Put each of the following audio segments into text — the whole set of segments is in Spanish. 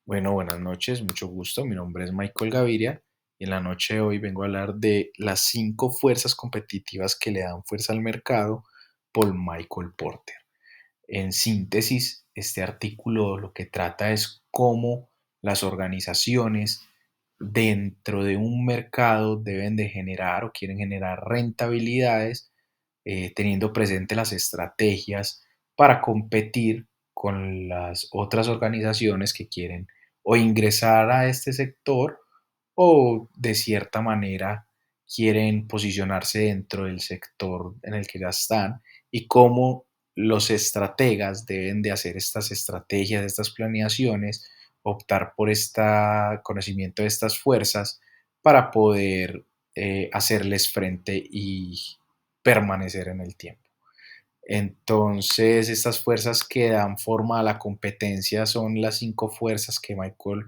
Bueno, buenas noches, mucho gusto. Mi nombre es Michael Gaviria y en la noche de hoy vengo a hablar de las 5 fuerzas competitivas que le dan fuerza al mercado por Michael Porter. En síntesis, este artículo lo que trata es cómo las organizaciones dentro de un mercado deben de generar o quieren generar rentabilidades, teniendo presente las estrategias para competir con las otras organizaciones que quieren o ingresar a este sector o de cierta manera quieren posicionarse dentro del sector en el que ya están, y cómo los estrategas deben de hacer estas estrategias, estas planeaciones, optar por este conocimiento de estas fuerzas para poder hacerles frente y permanecer en el tiempo. Entonces, estas fuerzas que dan forma a la competencia son las 5 fuerzas que Michael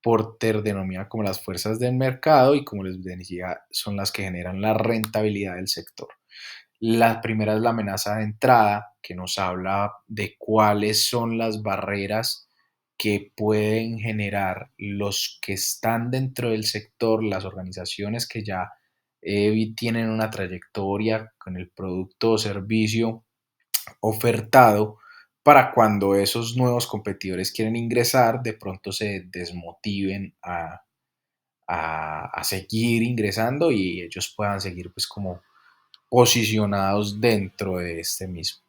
Porter denomina como las fuerzas del mercado, y como les decía, son las que generan la rentabilidad del sector. La primera es la amenaza de entrada, que nos habla de cuáles son las barreras que pueden generar los que están dentro del sector, las organizaciones que ya tienen una trayectoria con el producto o servicio ofertado, para cuando esos nuevos competidores quieren ingresar, de pronto se desmotiven a seguir ingresando y ellos puedan seguir pues como posicionados dentro de este mismo.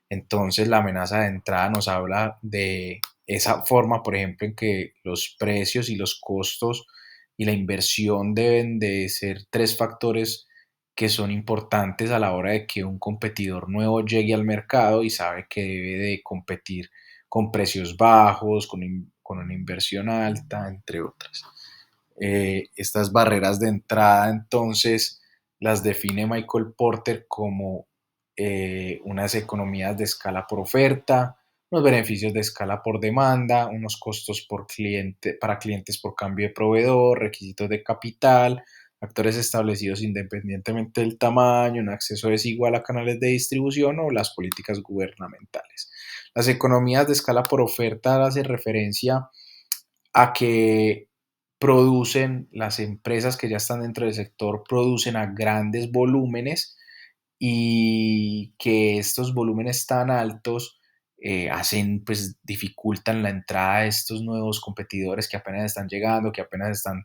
Entonces la amenaza de entrada nos habla de esa forma, por ejemplo, en que los precios y los costos y la inversión deben de ser 3 factores que son importantes a la hora de que un competidor nuevo llegue al mercado y sabe que debe de competir con precios bajos, con una inversión alta, entre otras. Estas barreras de entrada, entonces, las define Michael Porter como unas economías de escala por oferta, unos beneficios de escala por demanda, unos costos por cliente, para clientes por cambio de proveedor, requisitos de capital, actores establecidos independientemente del tamaño, un acceso desigual a canales de distribución o las políticas gubernamentales. Las economías de escala por oferta hacen referencia a que las empresas que ya están dentro del sector producen a grandes volúmenes, y que estos volúmenes tan altos pues dificultan la entrada de estos nuevos competidores que apenas están llegando, que apenas están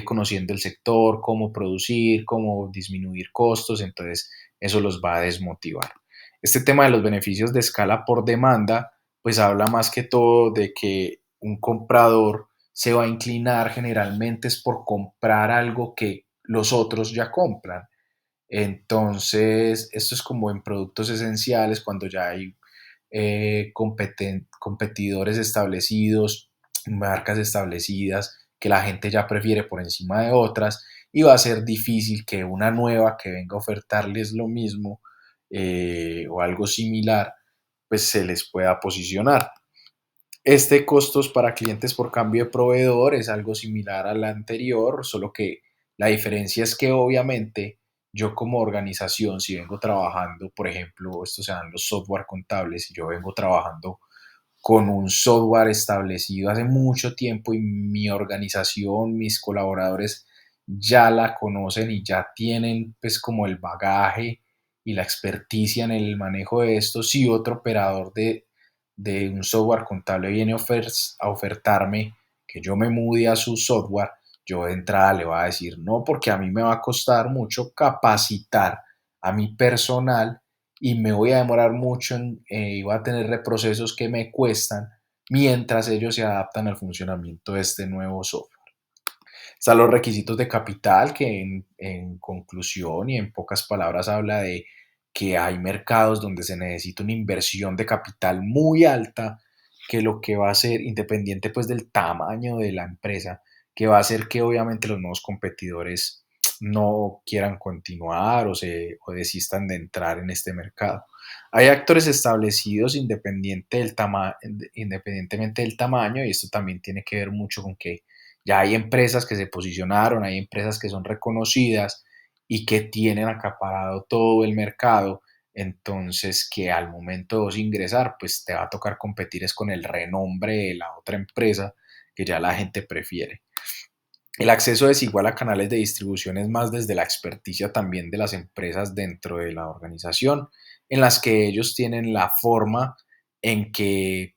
conociendo el sector, cómo producir, cómo disminuir costos. Entonces eso los va a desmotivar. Este tema de los beneficios de escala por demanda pues habla más que todo de que un comprador se va a inclinar generalmente es por comprar algo que los otros ya compran. Entonces, esto es como en productos esenciales, cuando ya hay competidores establecidos, marcas establecidas, que la gente ya prefiere por encima de otras, y va a ser difícil que una nueva que venga a ofertarles lo mismo o algo similar, pues se les pueda posicionar. Este costos para clientes por cambio de proveedor es algo similar al anterior, solo que la diferencia es que obviamente yo como organización, si vengo trabajando, por ejemplo, estos sean los software contables, y yo vengo trabajando con un software establecido hace mucho tiempo y mi organización, mis colaboradores ya la conocen y ya tienen pues como el bagaje y la experticia en el manejo de esto. Si otro operador de un software contable viene a ofertarme que yo me mude a su software, yo de entrada le voy a decir no, porque a mí me va a costar mucho capacitar a mi personal y me voy a demorar mucho y voy a tener reprocesos que me cuestan mientras ellos se adaptan al funcionamiento de este nuevo software. Están los requisitos de capital, que en conclusión y en pocas palabras habla de que hay mercados donde se necesita una inversión de capital muy alta, que lo que va a ser, independiente pues del tamaño de la empresa, que va a hacer que obviamente los nuevos competidores no quieran continuar o desistan de entrar en este mercado. Hay actores establecidos independientemente del tamaño, y esto también tiene que ver mucho con que ya hay empresas que se posicionaron, hay empresas que son reconocidas y que tienen acaparado todo el mercado. Entonces, que al momento de vos ingresar, pues te va a tocar competir es con el renombre de la otra empresa, que ya la gente prefiere. El acceso desigual a canales de distribución es más desde la experticia también de las empresas dentro de la organización, en las que ellos tienen la forma en que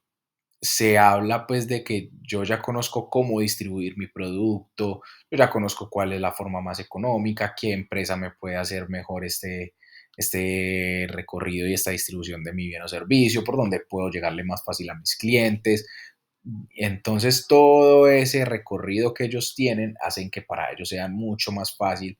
se habla pues de que yo ya conozco cómo distribuir mi producto, yo ya conozco cuál es la forma más económica, qué empresa me puede hacer mejor este recorrido y esta distribución de mi bien o servicio, por dónde puedo llegarle más fácil a mis clientes. Entonces, todo ese recorrido que ellos tienen hacen que para ellos sea mucho más fácil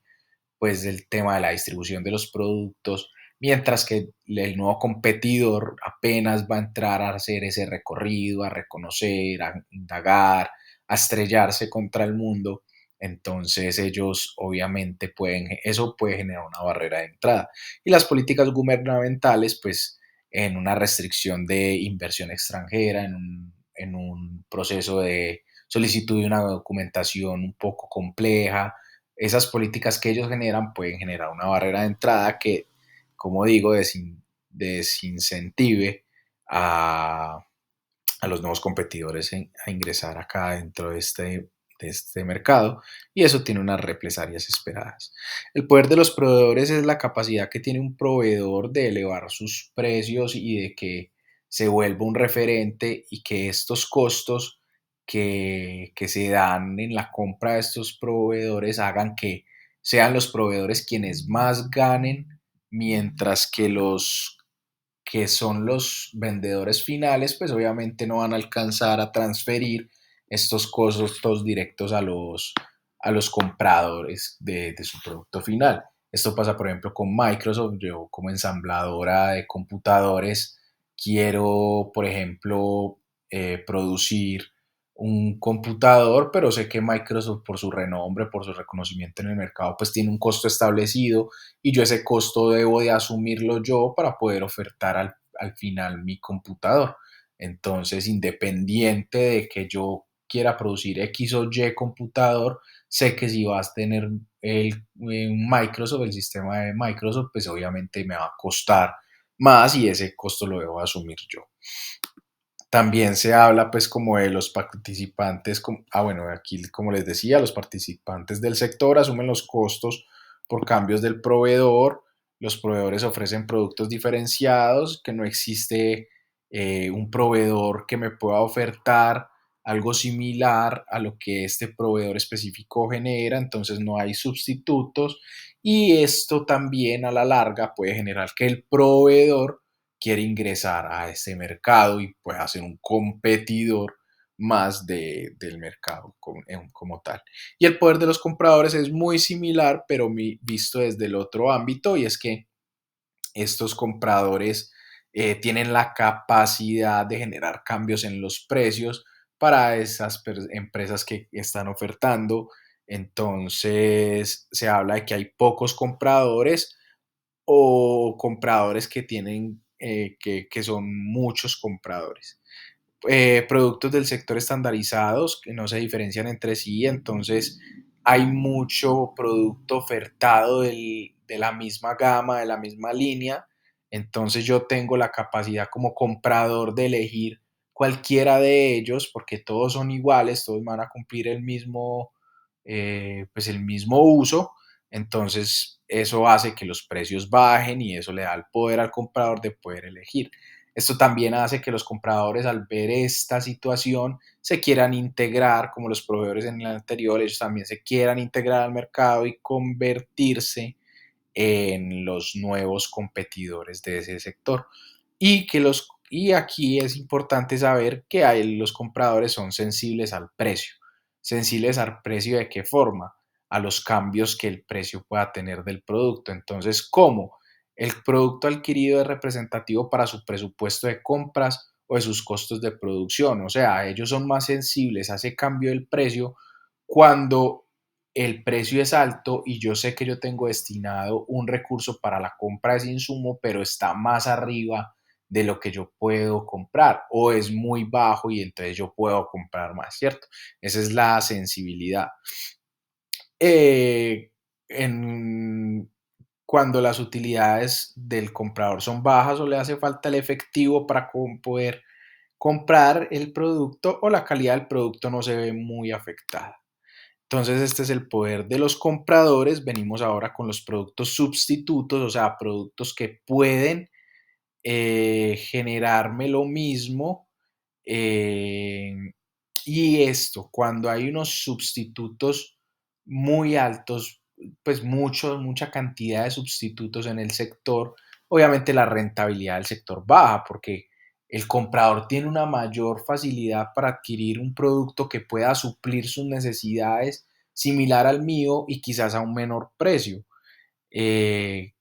pues el tema de la distribución de los productos, mientras que el nuevo competidor apenas va a entrar a hacer ese recorrido, a reconocer, a indagar, a estrellarse contra el mundo. Entonces ellos obviamente eso puede generar una barrera de entrada. Y las políticas gubernamentales, pues en una restricción de inversión extranjera, en un proceso de solicitud de una documentación un poco compleja, esas políticas que ellos generan pueden generar una barrera de entrada que, como digo, desincentive a, a los nuevos competidores a ingresar acá dentro de este mercado, y eso tiene unas represalias esperadas. El poder de los proveedores es la capacidad que tiene un proveedor de elevar sus precios y de que se vuelva un referente y que estos costos que se dan en la compra de estos proveedores hagan que sean los proveedores quienes más ganen, mientras que los que son los vendedores finales, pues obviamente no van a alcanzar a transferir estos costos directos a los compradores de su producto final. Esto pasa, por ejemplo, con Microsoft. Yo como ensambladora de computadores quiero, por ejemplo, producir un computador, pero sé que Microsoft por su renombre, por su reconocimiento en el mercado, pues tiene un costo establecido y yo ese costo debo de asumirlo yo para poder ofertar al final mi computador. Entonces, independiente de que yo quiera producir X o Y computador, sé que si vas a tener Microsoft, el sistema de Microsoft, pues obviamente me va a costar más y ese costo lo debo asumir yo. También se habla pues como de los participantes, bueno, aquí como les decía, los participantes del sector asumen los costos por cambios del proveedor, los proveedores ofrecen productos diferenciados, que no existe un proveedor que me pueda ofertar algo similar a lo que este proveedor específico genera, entonces no hay sustitutos y esto también a la larga puede generar que el proveedor quiere ingresar a ese mercado y pueda ser un competidor más del mercado como tal. Y el poder de los compradores es muy similar, pero visto desde el otro ámbito, y es que estos compradores tienen la capacidad de generar cambios en los precios para esas empresas que están ofertando. Entonces se habla de que hay pocos compradores o compradores que tienen, que son muchos compradores. Productos del sector estandarizados que no se diferencian entre sí, entonces hay mucho producto ofertado de la misma gama, de la misma línea, entonces yo tengo la capacidad como comprador de elegir cualquiera de ellos porque todos son iguales, todos van a cumplir pues el mismo uso, entonces eso hace que los precios bajen y eso le da el poder al comprador de poder elegir. Esto también hace que los compradores al ver esta situación se quieran integrar, como los proveedores en el anterior, ellos también se quieran integrar al mercado y convertirse en los nuevos competidores de ese sector. Y aquí es importante saber que los compradores son sensibles al precio. ¿Sensibles al precio de qué forma? A los cambios que el precio pueda tener del producto. Entonces, ¿cómo? El producto adquirido es representativo para su presupuesto de compras o de sus costos de producción. O sea, ellos son más sensibles a ese cambio del precio cuando el precio es alto y yo sé que yo tengo destinado un recurso para la compra de ese insumo, pero está más arriba de lo que yo puedo comprar o es muy bajo y entonces yo puedo comprar más, ¿cierto? Esa es la sensibilidad. Eh, en, Cuando las utilidades del comprador son bajas o le hace falta el efectivo para poder comprar el producto o la calidad del producto no se ve muy afectada. Entonces, este es el poder de los compradores. Venimos ahora con los productos sustitutos, o sea, productos que pueden generarme lo mismo. eh, y esto, cuando hay unos sustitutos muy altos, pues mucha cantidad de sustitutos en el sector, obviamente la rentabilidad del sector baja porque el comprador tiene una mayor facilidad para adquirir un producto que pueda suplir sus necesidades similar al mío y quizás a un menor precio. Eh,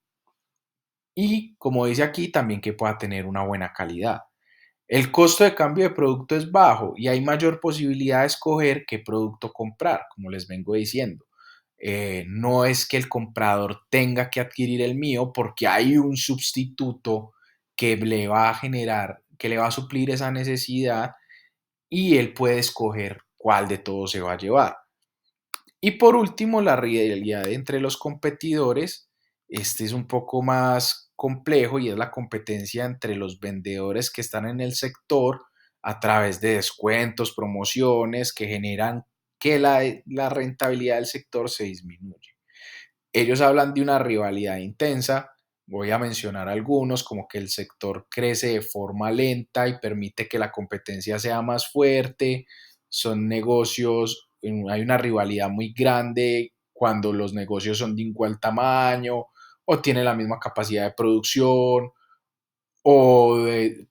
y como dice aquí, también que pueda tener una buena calidad. El costo de cambio de producto es bajo y hay mayor posibilidad de escoger qué producto comprar, como les vengo diciendo. No es que el comprador tenga que adquirir el mío porque hay un sustituto que le va a generar, que le va a suplir esa necesidad y él puede escoger cuál de todos se va a llevar. Y por último, la rivalidad entre los competidores. Este es un poco más complejo y es la competencia entre los vendedores que están en el sector a través de descuentos, promociones que generan que la rentabilidad del sector se disminuye. Ellos hablan de una rivalidad intensa. Voy a mencionar algunos, como que el sector crece de forma lenta y permite que la competencia sea más fuerte. Son negocios, hay una rivalidad muy grande cuando los negocios son de igual tamaño o tienen la misma capacidad de producción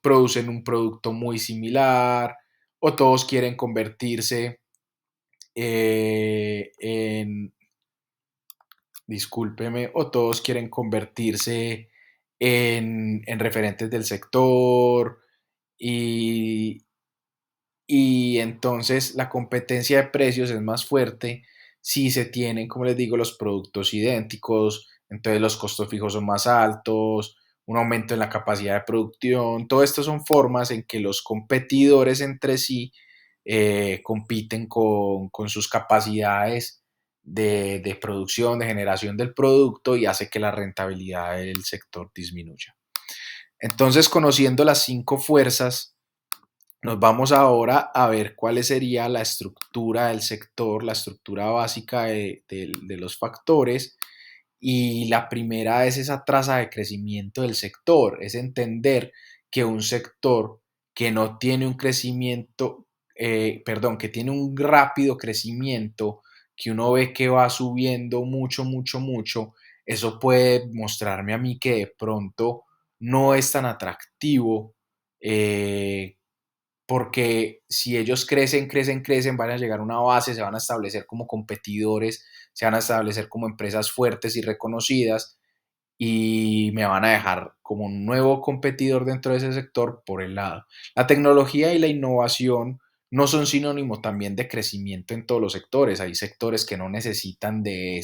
producen un producto muy similar o todos quieren convertirse en, discúlpeme, o todos quieren convertirse en referentes del sector y, y entonces la competencia de precios es más fuerte si se tienen, como les digo, los productos idénticos, entonces los costos fijos son más altos, un aumento en la capacidad de producción. Todo esto son formas en que los competidores entre sí compiten con sus capacidades de producción, de generación del producto y hace que la rentabilidad del sector disminuya. Entonces, conociendo las 5 fuerzas, nos vamos ahora a ver cuál sería la estructura del sector, la estructura básica de los factores. Y la primera es esa tasa de crecimiento del sector, es entender que un sector que no tiene un crecimiento, perdón, que tiene un rápido crecimiento, que uno ve que va subiendo mucho, mucho, mucho, eso puede mostrarme a mí que de pronto no es tan atractivo porque si ellos crecen, crecen, crecen, van a llegar a una base, se van a establecer como competidores, se van a establecer como empresas fuertes y reconocidas y me van a dejar como un nuevo competidor dentro de ese sector por el lado. La tecnología y la innovación no son sinónimo también de crecimiento en todos los sectores. Hay sectores que no necesitan de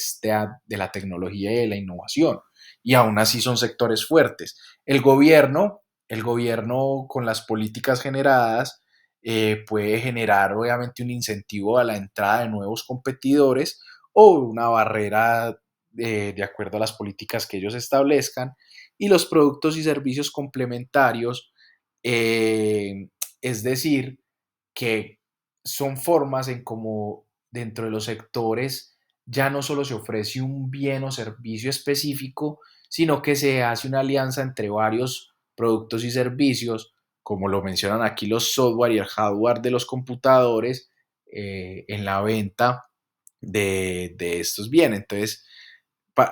la tecnología y de la innovación y aún así son sectores fuertes. El gobierno con las políticas generadas puede generar obviamente un incentivo a la entrada de nuevos competidores o una barrera de acuerdo a las políticas que ellos establezcan y los productos y servicios complementarios, eh, es decir, que son formas en cómo dentro de los sectores ya no solo se ofrece un bien o servicio específico, sino que se hace una alianza entre varios productos y servicios, como lo mencionan aquí los software y el hardware de los computadores, en la venta de estos bienes. Entonces,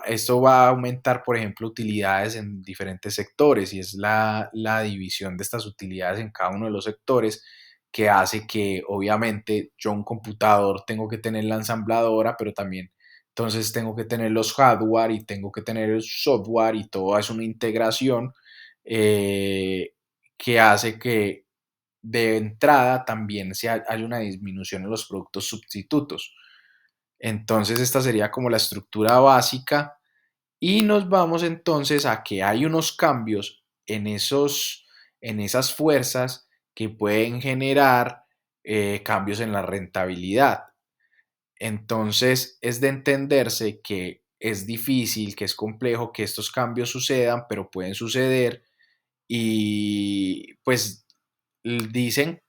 esto va a aumentar, por ejemplo, utilidades en diferentes sectores y es la división de estas utilidades en cada uno de los sectores que hace que obviamente yo un computador tengo que tener la ensambladora, pero también entonces tengo que tener los hardware y tengo que tener el software y todo es una integración eh, que hace que de entrada también hay una disminución en los productos sustitutos. Entonces esta sería como la estructura básica y nos vamos entonces a que hay unos cambios en esas fuerzas que pueden generar cambios en la rentabilidad. Entonces es de entenderse que es difícil, que es complejo que estos cambios sucedan, pero pueden suceder y pues dice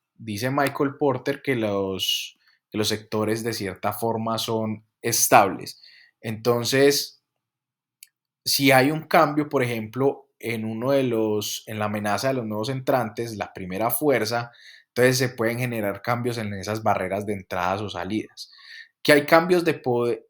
Michael Porter que los sectores de cierta forma son estables. Entonces, si hay un cambio, por ejemplo, en la amenaza de los nuevos entrantes, la primera fuerza, entonces se pueden generar cambios en esas barreras de entradas o salidas. Que hay cambios de poder,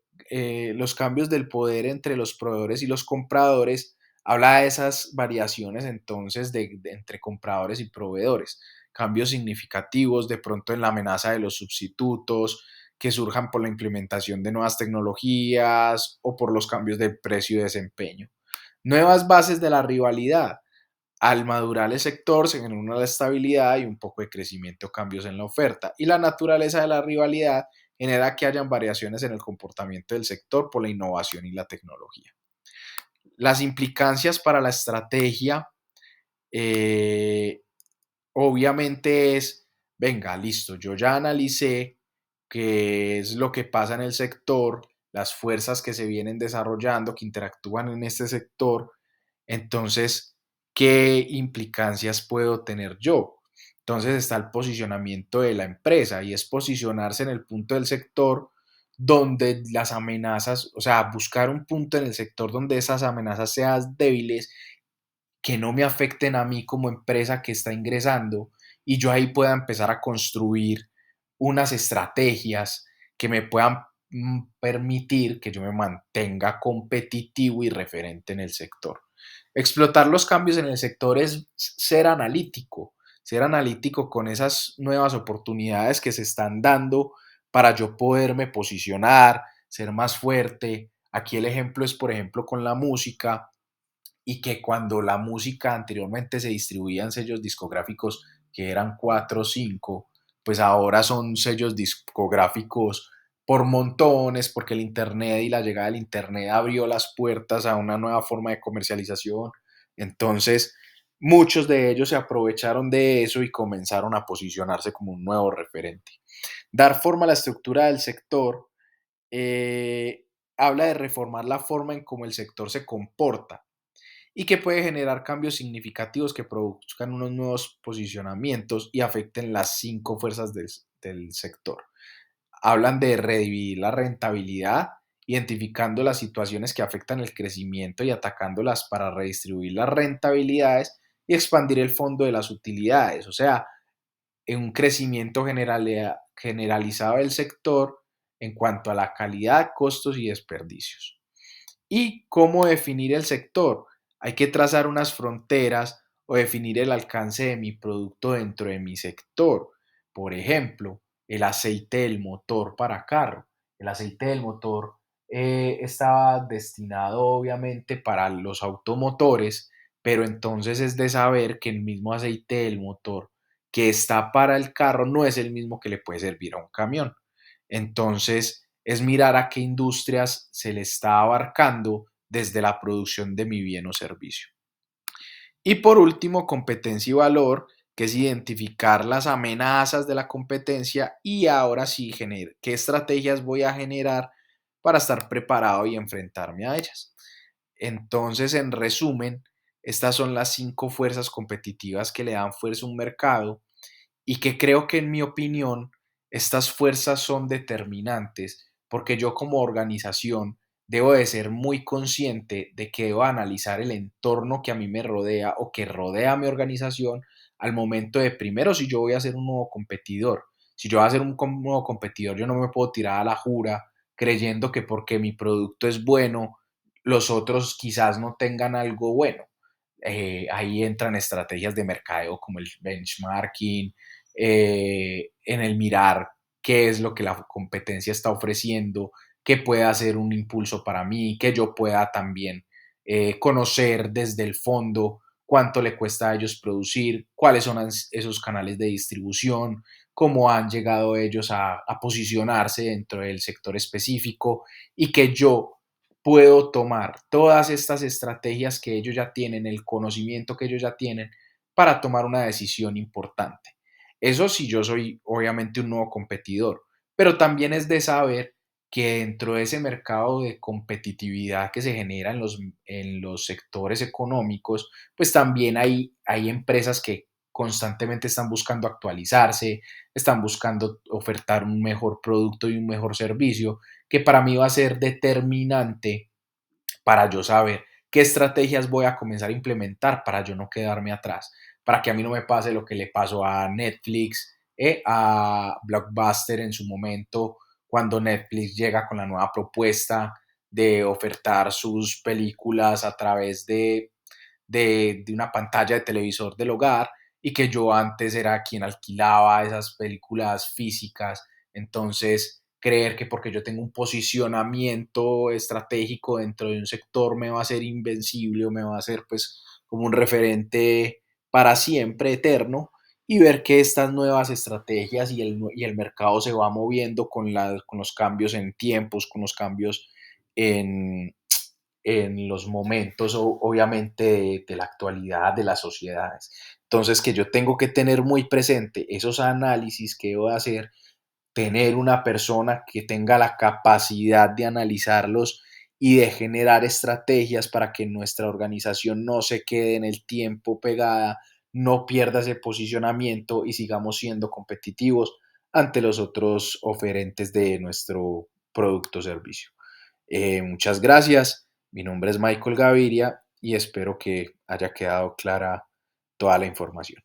los cambios del poder entre los proveedores y los compradores, habla de esas variaciones entonces entre compradores y proveedores, cambios significativos de pronto en la amenaza de los sustitutos, que surjan por la implementación de nuevas tecnologías o por los cambios de precio y desempeño. Nuevas bases de la rivalidad. Al madurar el sector se genera una estabilidad y un poco de crecimiento o cambios en la oferta. Y la naturaleza de la rivalidad genera que hayan variaciones en el comportamiento del sector por la innovación y la tecnología. Las implicancias para la estrategia, eh, obviamente es, venga, listo, yo ya analicé qué es lo que pasa en el sector, las fuerzas que se vienen desarrollando, que interactúan en este sector, entonces, ¿qué implicancias puedo tener yo? Entonces está el posicionamiento de la empresa y es posicionarse en el punto del sector donde las amenazas, o sea, buscar un punto en el sector donde esas amenazas sean débiles, que no me afecten a mí como empresa que está ingresando y yo ahí pueda empezar a construir unas estrategias que me puedan permitir que yo me mantenga competitivo y referente en el sector. Explotar los cambios en el sector es ser analítico con esas nuevas oportunidades que se están dando para yo poderme posicionar, ser más fuerte. Aquí el ejemplo es, por ejemplo, con la música, y que cuando la música anteriormente se distribuía en sellos discográficos que eran 4 o 5, pues ahora son sellos discográficos por montones, porque el Internet y la llegada del Internet abrió las puertas a una nueva forma de comercialización. Entonces, muchos de ellos se aprovecharon de eso y comenzaron a posicionarse como un nuevo referente. Dar forma a la estructura del sector, eh, habla de reformar la forma en cómo el sector se comporta y que puede generar cambios significativos que produzcan unos nuevos posicionamientos y afecten las 5 fuerzas del sector. Hablan de redividir la rentabilidad, identificando las situaciones que afectan el crecimiento y atacándolas para redistribuir las rentabilidades y expandir el fondo de las utilidades, o sea, en un crecimiento generalizado del sector en cuanto a la calidad, costos y desperdicios. ¿Y cómo definir el sector? Hay que trazar unas fronteras o definir el alcance de mi producto dentro de mi sector. Por ejemplo, el aceite del motor para carro. El aceite del motor estaba destinado obviamente para los automotores, pero entonces es de saber que el mismo aceite del motor que está para el carro no es el mismo que le puede servir a un camión. Entonces, es mirar a qué industrias se le está abarcando desde la producción de mi bien o servicio. Y por último, competencia y valor, que es identificar las amenazas de la competencia y ahora sí, qué estrategias voy a generar para estar preparado y enfrentarme a ellas. Entonces, en resumen, estas son las 5 fuerzas competitivas que le dan fuerza a un mercado y que creo que en mi opinión estas fuerzas son determinantes porque yo como organización debo de ser muy consciente de que debo analizar el entorno que a mí me rodea o que rodea a mi organización al momento de primero si yo voy a ser un nuevo competidor. Si yo voy a ser un nuevo competidor, yo no me puedo tirar a la jura creyendo que porque mi producto es bueno, los otros quizás no tengan algo bueno. Ahí entran estrategias de mercadeo como el benchmarking, en el mirar qué es lo que la competencia está ofreciendo, qué puede hacer un impulso para mí, que yo pueda también conocer desde el fondo cuánto le cuesta a ellos producir, cuáles son esos canales de distribución, cómo han llegado ellos a posicionarse dentro del sector específico y que yo puedo tomar todas estas estrategias que ellos ya tienen, el conocimiento que ellos ya tienen, para tomar una decisión importante. Eso sí, yo soy obviamente un nuevo competidor, pero también es de saber que dentro de ese mercado de competitividad que se genera en los sectores económicos, pues también hay empresas que constantemente están buscando actualizarse, están buscando ofertar un mejor producto y un mejor servicio, que para mí va a ser determinante para yo saber qué estrategias voy a comenzar a implementar para yo no quedarme atrás, para que a mí no me pase lo que le pasó a Netflix, a Blockbuster en su momento, cuando Netflix llega con la nueva propuesta de ofertar sus películas a través de una pantalla de televisor del hogar, y que yo antes era quien alquilaba esas películas físicas. Entonces, creer que porque yo tengo un posicionamiento estratégico dentro de un sector me va a hacer invencible o me va a hacer pues como un referente para siempre eterno, y ver que estas nuevas estrategias y el mercado se va moviendo con los cambios en tiempos, con los cambios en, en los momentos, obviamente, de la actualidad de las sociedades. Entonces, que yo tengo que tener muy presente esos análisis que debo hacer, tener una persona que tenga la capacidad de analizarlos y de generar estrategias para que nuestra organización no se quede en el tiempo pegada, no pierda ese posicionamiento y sigamos siendo competitivos ante los otros oferentes de nuestro producto o servicio. Muchas gracias. Mi nombre es Michael Gaviria y espero que haya quedado clara toda la información.